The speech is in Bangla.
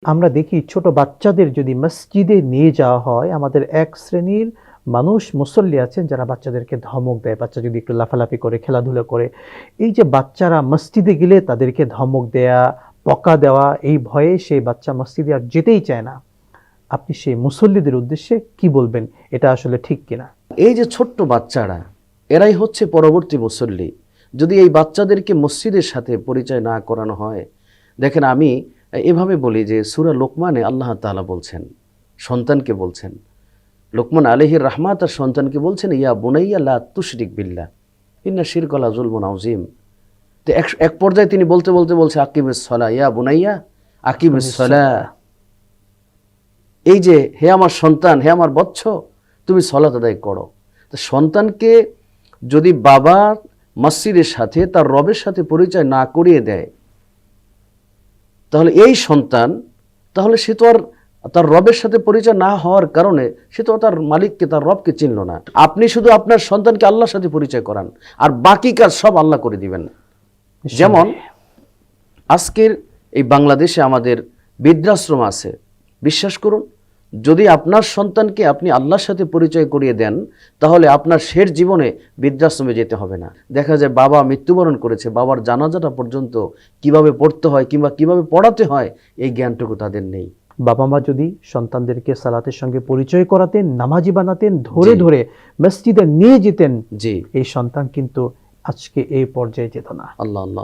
আমরা দেখি ছোট বাচ্চাদের যদি মসজিদে নিয়ে যাওয়া হয়, আমাদের এক শ্রেণীর মানুষ মুসল্লি আছেন যারা বাচ্চাদেরকে ধমক দেয়। বাচ্চা যদি একটু লাফালাফি করে, খেলাধুলা করে, এই যে বাচ্চারা মসজিদে গেলে তাদেরকে ধমক দেয়া, বকা দেওয়া, এই ভয়ে সেই বাচ্চা মসজিদে আর যেতেই চায় না। আপনি সেই মুসল্লিদের উদ্দেশ্যে কি বলবেন? এটা আসলে ঠিক কিনা? এই যে ছোট্ট বাচ্চারা, এরাই হচ্ছে পরবর্তী মুসল্লি। যদি এই বাচ্চাদেরকে মসজিদের সাথে পরিচয় না করানো হয়, দেখেন আমি এভাবে বলি যে সূরা লোকমানে আল্লাহ তাআলা বলছেন, সন্তানকে বলছেন, লোকমান আলাইহির রাহমা তার সন্তানকে বলছেন, ইয়া বুনাইয়া লা তুশরিক বিল্লাহ ইন্না শিরকা লা যুলমুন আযীম। তো এক পর্যায়ে তিনি বলতে বলছে আকিমিস সালাহ, ইয়া বুনাইয়া আকিমিস সালাহ। এই যে হে আমার সন্তান, হে আমার বৎস, তুমি সালাত আদায় করো। তো সন্তানকে যদি বাবা মসজিদের সাথে, তার রবের সাথে পরিচয় না করিয়ে দেয়, তাহলে এই সন্তান, তাহলে সে তো আর তার রবের সাথে পরিচয় না হওয়ার কারণে সে তো তার মালিককে, তার রবকে চিনল না। আপনি শুধু আপনার সন্তানকে আল্লাহর সাথে পরিচয় করান, আর বাকি কাজ সব আল্লাহ করে দিবেন। যেমন আজকের এই বাংলাদেশে আমাদের বৃদ্ধাশ্রম আছে। বিশ্বাস করুন, যদি আপনার সন্তানকে আপনি আল্লাহর সাথে পরিচয় করিয়ে দেন, তাহলে আপনার শেষ জীবনে বৃদ্ধাশ্রমে যেতে হবে না। দেখা যায় বাবা মৃত্যুবরণ করেছে, বাবার জানাজাটা পর্যন্ত কিভাবে পড়তে হয় কিংবা কিভাবে পড়াতে হয়, এই জ্ঞানটুকু তাদের নেই। বাবা মা যদি সন্তানদেরকে সালাতের সঙ্গে পরিচয় করাতেন, নামাজি বানাতেন, ধরে ধরে মসজিদে নিয়ে যেতেন, জি, এই সন্তান কিন্তু আজকে এই পর্যায়ে যেত না। আল্লাহ আল্লাহ।